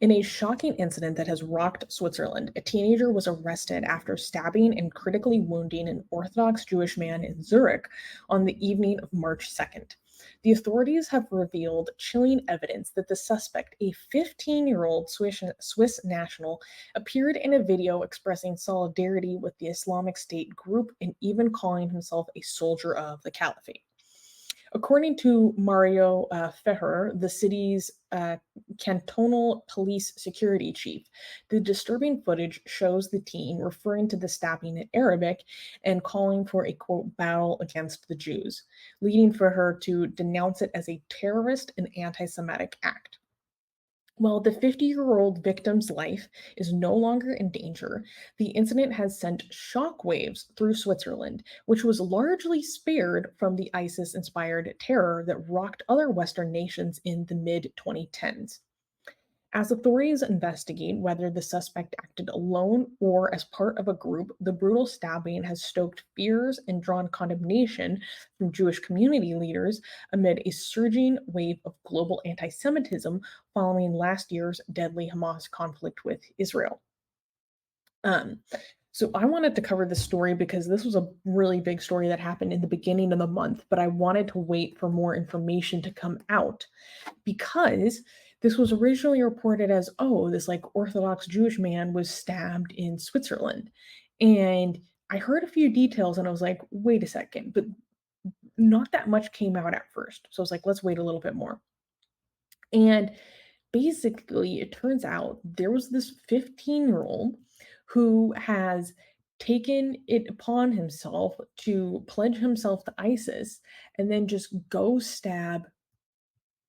In a shocking incident that has rocked Switzerland, a teenager was arrested after stabbing and critically wounding an Orthodox Jewish man in Zurich on the evening of March 2nd. The authorities have revealed chilling evidence that the suspect, a 15-year-old Swiss national, appeared in a video expressing solidarity with the Islamic State group and even calling himself a soldier of the caliphate. According to Mario Fehr, the city's cantonal police security chief, the disturbing footage shows the teen referring to the stabbing in Arabic and calling for a quote battle against the Jews, leading for her to denounce it as a terrorist and anti-Semitic act. While the 50-year-old victim's life is no longer in danger, the incident has sent shockwaves through Switzerland, which was largely spared from the ISIS inspired terror that rocked other Western nations in the mid 2010s. As authorities investigate whether the suspect acted alone or as part of a group, the brutal stabbing has stoked fears and drawn condemnation from Jewish community leaders amid a surging wave of global antisemitism following last year's deadly Hamas conflict with Israel. Um, so I wanted to cover this story because this was a really big story that happened in the beginning of the month, but I wanted to wait for more information to come out because this was originally reported as, oh, this like Orthodox Jewish man was stabbed in Switzerland. And I heard a few details and I was like, wait a second, but not that much came out at first. So I was like, let's wait a little bit more. And basically, it turns out there was this 15-year-old who has taken it upon himself to pledge himself to ISIS and then just go stab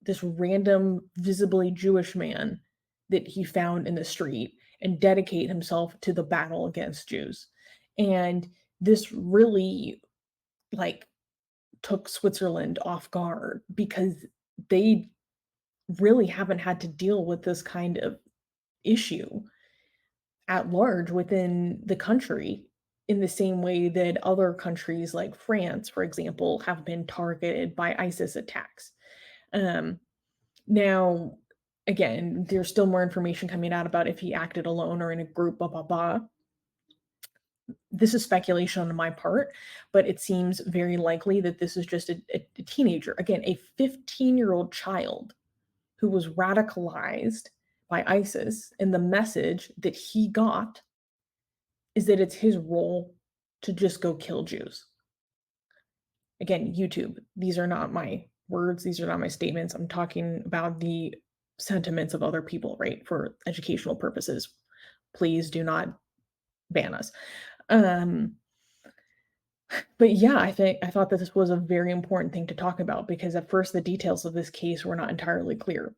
this random, visibly Jewish man that he found in the street and dedicate himself to the battle against Jews. And this really like took Switzerland off guard because they really haven't had to deal with this kind of issue at large within the country in the same way that other countries like France, for example, have been targeted by ISIS attacks. Um, Now, again, there's still more information coming out about if he acted alone or in a group, blah, blah, blah. This is speculation on my part, but it seems very likely that this is just a teenager. Again, a 15-year-old child who was radicalized by ISIS, and the message that he got is that it's his role to just go kill Jews. Again, YouTube, these are not my words, these are not my statements. I'm talking about the sentiments of other people, right? For educational purposes. Please do not ban us. Um, but yeah, I thought that this was a very important thing to talk about because at first the details of this case were not entirely clear.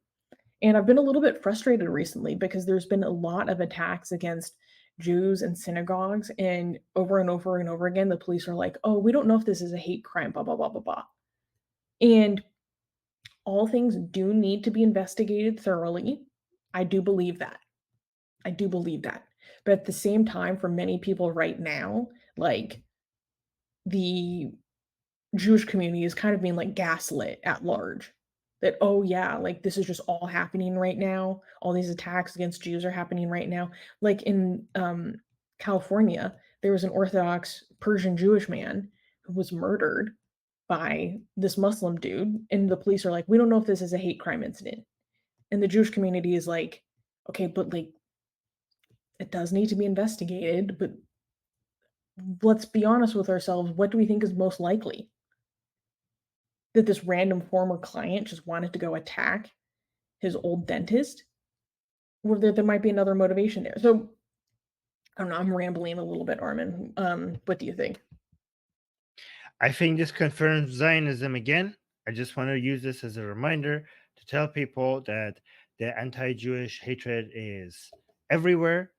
And I've been a little bit frustrated recently because there's been a lot of attacks against Jews and synagogues, and over and over again, the police are like, oh, we don't know if this is a hate crime, blah, blah, blah, blah, blah. And all things do need to be investigated thoroughly. I do believe that. I do believe that. But at the same time, for many people right now, like the Jewish community is kind of being like gaslit at large. That, oh yeah, like this is just all happening right now. All these attacks against Jews are happening right now. Like in California, there was an Orthodox Persian Jewish man who was murdered by this Muslim dude, and the police are like, we don't know if this is a hate crime incident. And the Jewish community is like, okay, but like it does need to be investigated, but let's be honest with ourselves, what do we think is most likely? That this random former client just wanted to go attack his old dentist? Or that there might be another motivation there. So I don't know, I'm rambling a little bit, Armin. What do you think? I think this confirms Zionism again. I just want to use this as a reminder to tell people that the anti Jewish hatred is everywhere,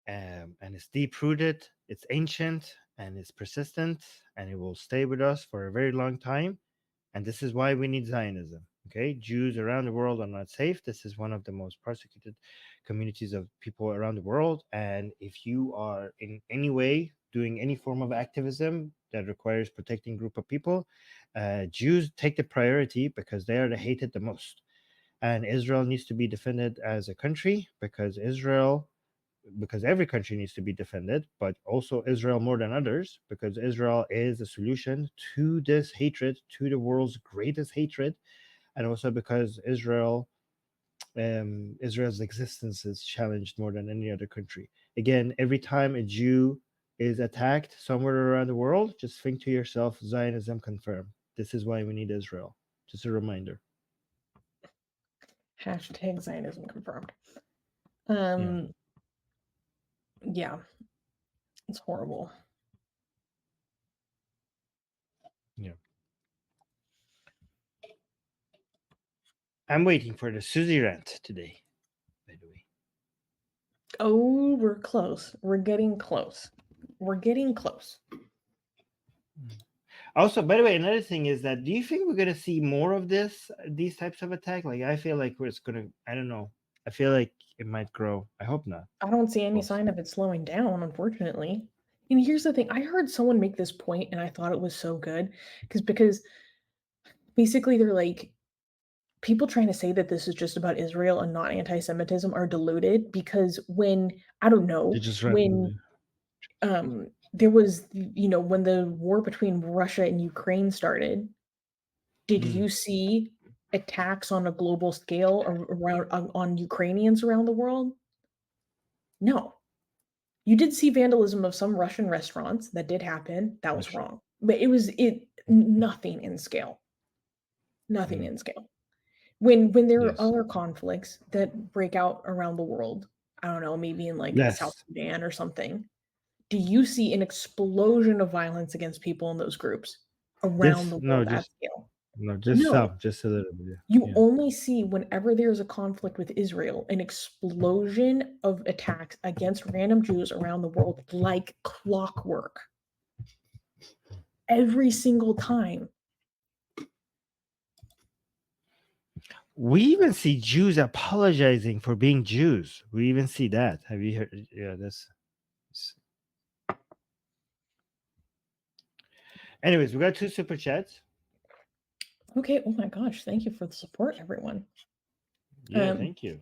and it's deep rooted, it's ancient, and it's persistent, and it will stay with us for a very long time. And this is why we need Zionism. Okay, Jews around the world are not safe. This is one of the most persecuted communities of people around the world. And if you are in any way doing any form of activism that requires protecting group of people, Jews take the priority because they are the hated the most. and Israel needs to be defended as a country because every country needs to be defended, but also Israel more than others, because Israel is a solution to this hatred, to the world's greatest hatred, and also because Israel's existence is challenged more than any other country. Again, every time a Jew is attacked somewhere around the world, just think to yourself, Zionism confirmed. This is why we need Israel. Just a reminder. Hashtag Zionism confirmed. Yeah, it's horrible. Yeah. I'm waiting for the Susie rant today, by the way. Oh, we're close. We're getting close. We're getting close. Also, by the way, another thing is that, do you think we're gonna see more of these types of attack? Like, I feel like it's gonna. I don't know. I feel like it might grow. I hope not. I don't see any We'll sign see. of it slowing down, unfortunately. And here's the thing, I heard someone make this point and I thought it was so good because basically they're like, people trying to say that this is just about Israel and not anti-Semitism are deluded because when I don't They know, just when there was, when the war between Russia and Ukraine started, did Mm, you see attacks on a global scale around on Ukrainians around the world? No. You did see vandalism of some Russian restaurants, that did happen, that that's was true. wrong. But it was nothing in scale, nothing Mm. in scale. When there are Yes. other conflicts that break out around the world, I don't know, maybe in, like, South Less. Sudan or something, do you see an explosion of violence against people in those groups around This the no, world at just scale? no, just No. some, just a little bit. You Yeah. only see whenever there's a conflict with Israel, an explosion of attacks against random Jews around the world like clockwork. Every single time. We even see Jews apologizing for being Jews. We even see that. Have you heard? Yeah, that's. Anyways, we got 2 super chats. Okay, oh my gosh, thank you for the support, everyone. Yeah, thank you.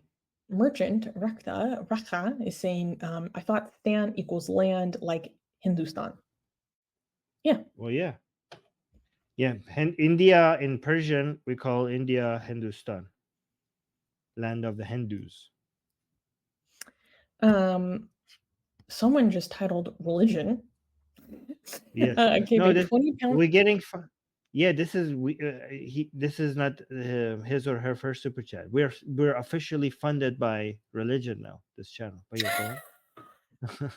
Merchant Rakha is saying, I thought Stan equals land like Hindustan. Yeah. Well, yeah. Yeah, India in Persian, we call India Hindustan, land of the Hindus. Someone just titled religion. Yes. Gave No, a this 20-pound. we're getting fun. Yeah, this is this is not his or her first super chat. We're officially funded by religion now. This channel. But yeah, go on.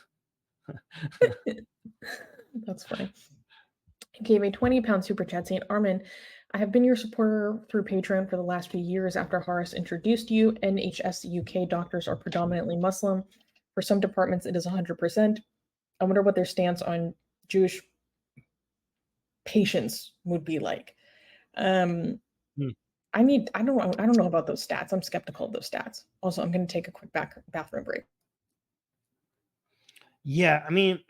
That's funny. Gave a 20-pound super chat saying, Armin, I have been your supporter through Patreon for the last few years after Horace introduced you. NHS UK doctors are predominantly Muslim. For some departments, it is 100%. I wonder what their stance on Jewish patients would be like. Um, Hmm. I don't know about those stats. I'm skeptical of those stats. Also, I'm going to take a quick bathroom break. Yeah, I mean,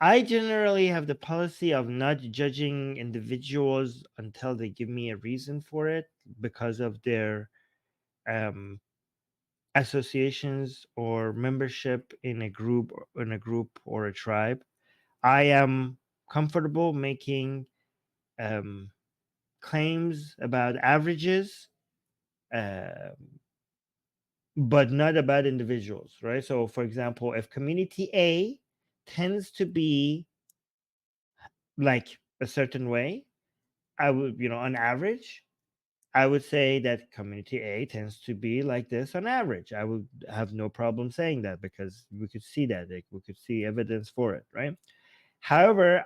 I generally have the policy of not judging individuals until they give me a reason for it because of their um, associations or membership in a group or a tribe. I am comfortable making claims about averages, uh, but not about individuals, right? So, for example, if community A tends to be like a certain way, I would, on average, I would say that community A tends to be like this on average. I would have no problem saying that because we could see that, like, we could see evidence for it, right? However,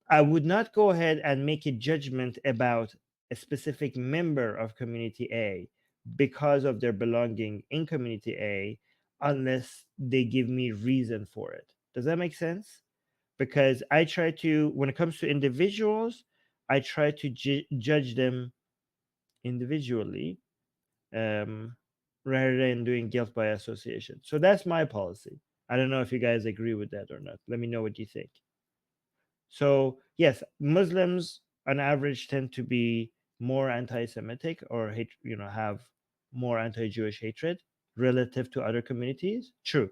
I would not go ahead and make a judgment about a specific member of community A because of their belonging in community A unless they give me reason for it. Does that make sense? Because I try to, when it comes to individuals, I try to judge them individually rather than doing guilt by association. So that's my policy. I don't know if you guys agree with that or not. Let me know what you think. So yes, Muslims on average tend to be more anti-Semitic or hate, have more anti-Jewish hatred relative to other communities. True,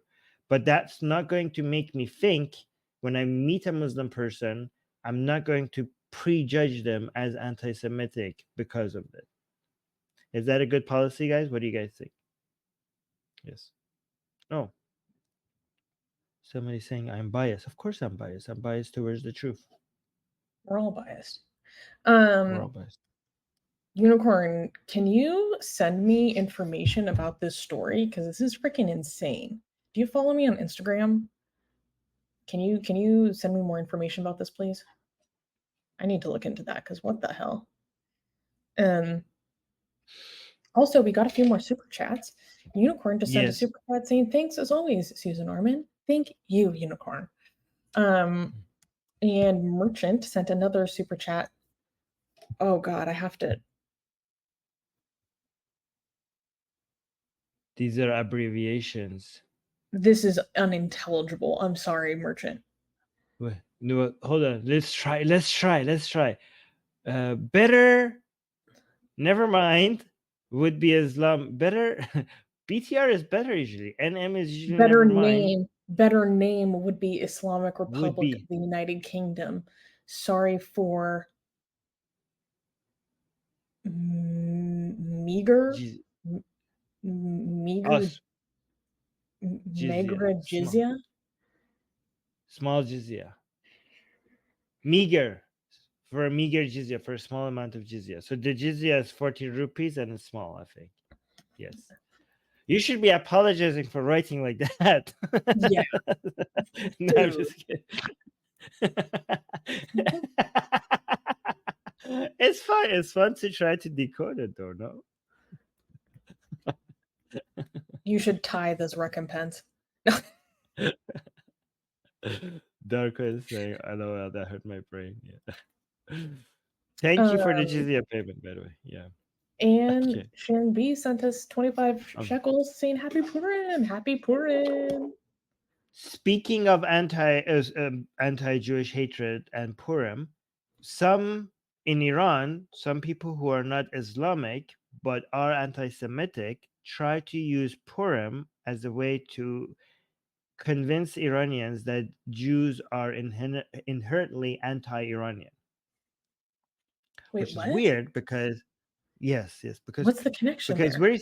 but that's not going to make me think when I meet a Muslim person, I'm not going to prejudge them as anti-Semitic because of it. Is that a good policy, guys? What do you guys think? Yes. Oh, somebody's saying I'm biased. Of course I'm biased. I'm biased towards the truth. We're all biased. We're all biased. Unicorn, can you send me information about this story? Because this is freaking insane. Do you follow me on Instagram? Can you send me more information about this, please? I need to look into that because what the hell? Also, we got a few more super chats. Unicorn just sent a Yes. super chat saying, "Thanks as always, Susan Orman." Thank you, Unicorn. And Merchant sent another super chat. Oh God, I have to. These are abbreviations. This is unintelligible. I'm sorry, Merchant. Wait, no, hold on. Let's try. Better. Never mind. Would be Islam better? BTR is better usually. NM is usually never mind. Better name would be Islamic Would Republic of be the United Kingdom. Sorry for meager, Jiz- meager, us jizya. meager Small jizya. jizya. Meager. For a meager jizya, for a small amount of jizya. So the jizya is 14 rupees and it's small, I think. Yes. You should be apologizing for writing like that. Yeah, No, I'm dude. just kidding. It's fun. It's fun to try to decode it, though, no? You should tie this recompense. Darko is saying, "LOL, that hurt my brain." Yeah. Thank you for the jizya payment, by the way. Yeah. And Okay. Sharon B sent us 25 Um, shekels saying Happy Purim! Happy Purim! Speaking of anti-Jewish hatred and Purim, some in Iran, some people who are not Islamic but are anti-Semitic try to use Purim as a way to convince Iranians that Jews are inherently anti-Iranian, Wait, which is what? weird because What's the connection because there? we're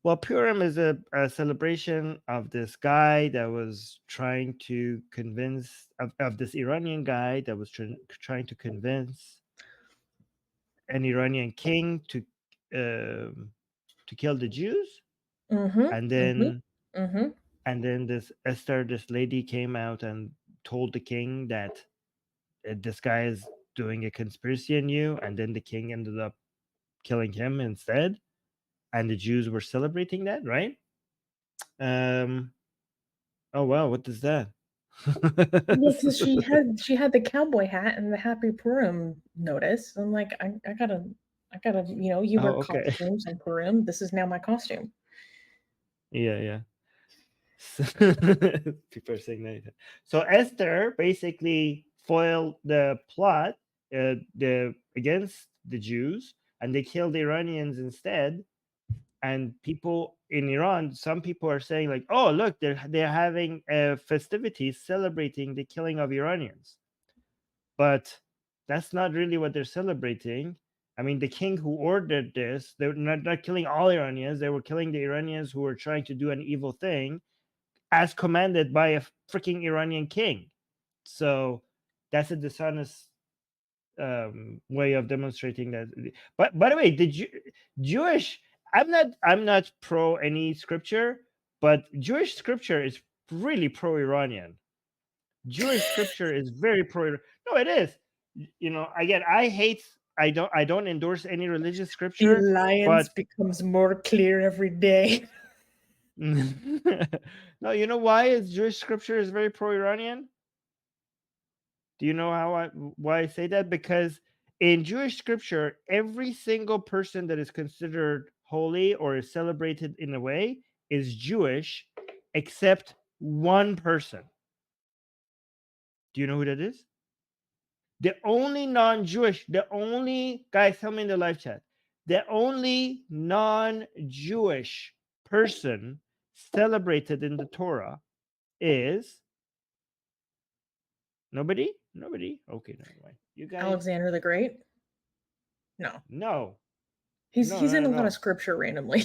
well, Purim is a celebration of this guy that was trying to convince of this Iranian guy that was trying to convince an Iranian king to kill the Jews, and then this Esther, this lady, came out and told the king that this guy is doing a conspiracy on you, and then the king ended up killing him instead, and the Jews were celebrating that, right? Oh wow, what is that? Yeah, because she had the cowboy hat and the Happy Purim notice. I'm like, I gotta, you wear Oh, okay. costumes on Purim. This is now my costume. Yeah. People are saying that. So Esther basically foiled the plot against the Jews, and they killed the Iranians instead. And people in Iran, some people are saying like, "Oh, look, they're having festivities celebrating the killing of Iranians," but that's not really what they're celebrating. I mean, the king who ordered this, they were not killing all Iranians. They were killing the Iranians who were trying to do an evil thing as commanded by a freaking Iranian king. So that's a dishonest way of demonstrating that. But by the way, Jewish? I'm not pro any scripture, but Jewish scripture is really pro Iranian. Jewish scripture is very pro. No, it is. Again, I don't endorse any religious The scripture, alliance but becomes more clear every day. no, you know why is Jewish scripture is very pro-Iranian? Do you know why I say that? Because in Jewish scripture, every single person that is considered holy or is celebrated in a way is Jewish, except one person. Do you know who that is? The only non-Jewish, the only, guys, tell me in the live chat, the only non-Jewish person celebrated in the Torah is nobody? Nobody? Okay, never mind. You guys? Alexander the Great? No. No. He's in a lot No. of scripture randomly.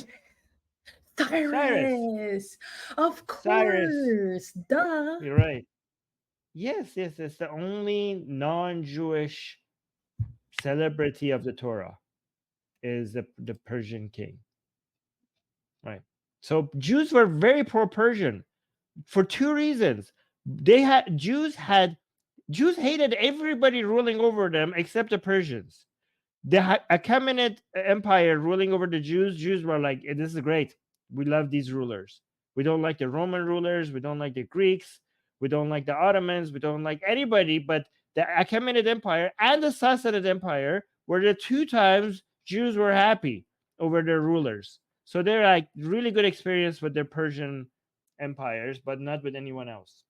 Cyrus. Cyrus! Of Cyrus. course! Duh! You're right. Yes. It's the only non-Jewish celebrity of the Torah is the Persian king. Right. So Jews were very pro-Persian for two reasons. Jews hated everybody ruling over them except the Persians. The Achaemenid Empire ruling over the Jews were like, this is great. We love these rulers. We don't like the Roman rulers. We don't like the Greeks. We don't like the Ottomans. We don't like anybody. But the Achaemenid Empire and the Sassanid Empire were the two times Jews were happy over their rulers. So they're like really good experience with their Persian empires, but not with anyone else.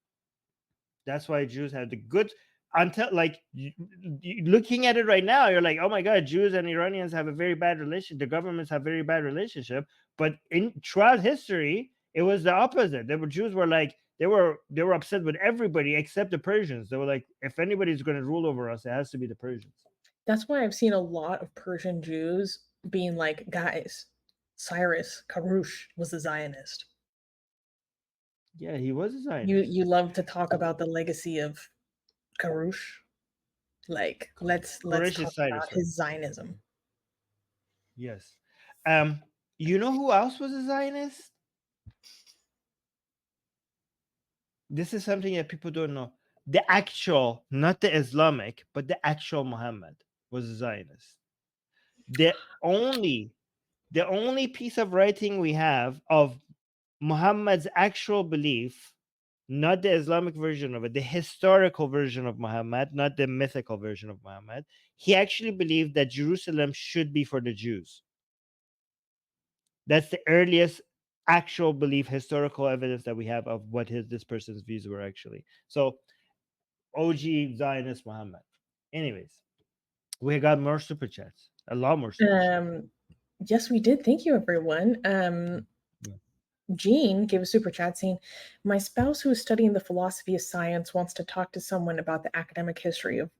That's why Jews have the good, until like looking at it right now, you're like, oh my god, Jews and Iranians have a very bad relationship. The governments have very bad relationship. But throughout history, it was the opposite. Jews were like, they were upset with everybody except the Persians. They were like, if anybody's going to rule over us, it has to be the Persians. That's why I've seen a lot of Persian Jews being like, guys, Cyrus Karush was a Zionist. Yeah, he was a Zionist. You love to talk about the legacy of Karush. Like, let's talk about his Zionism. Yes. You know who else was a Zionist? This is something that people don't know. The actual, not the Islamic, but the actual Muhammad was a Zionist. The only piece of writing we have of Muhammad's actual belief, not the Islamic version of it, the historical version of Muhammad, not the mythical version of Muhammad, he actually believed that Jerusalem should be for the Jews. That's the earliest actual belief, historical evidence that we have of what this person's views were actually. So OG Zionist Muhammad. Anyways, we got more super chats. A lot more super chats. Yes, we did. Thank you, everyone. Jean gave a super chat saying, my spouse who is studying the philosophy of science wants to talk to someone about the academic history of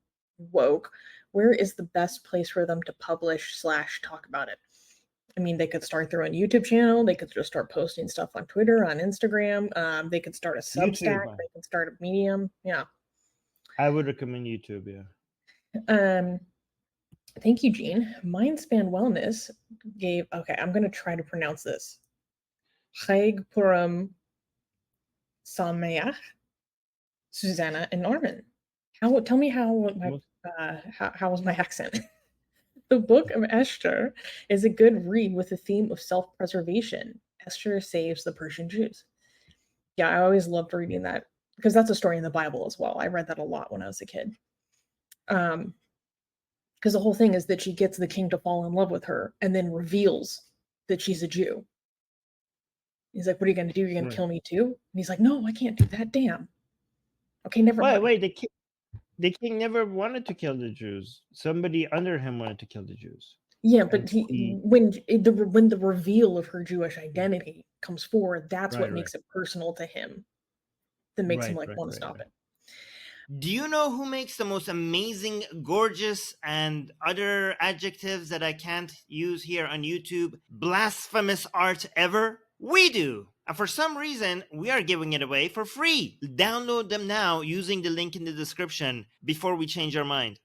woke. Where is the best place for them to publish / talk about it? I mean, they could start their own YouTube channel. They could just start posting stuff on Twitter, on Instagram. They could start a Substack. They could start a Medium. Yeah. I would recommend YouTube, yeah. Thank you, Jean. Mindspan Wellness gave, okay, I'm going to try to pronounce this. Chag Purim Sameach, Susanna and Norman. Tell me how was my accent? The Book of Esther is a good read with a theme of self-preservation. Esther saves the Persian Jews. Yeah, I always loved reading that because that's a story in the Bible as well. I read that a lot when I was a kid. Because the whole thing is that she gets the king to fall in love with her and then reveals that she's a Jew. He's like, what are you going to do? You're going to kill me too? And he's like, no, I can't do that. Damn. Okay, never mind. Wait, the king never wanted to kill the Jews. Somebody under him wanted to kill the Jews. Yeah, but when the reveal of her Jewish identity comes forward, that's what makes it personal to him. That makes him want to stop it. Do you know who makes the most amazing, gorgeous, and other adjectives that I can't use here on YouTube, blasphemous art ever? We do! And for some reason, we are giving it away for free. Download them now using the link in the description before we change our mind.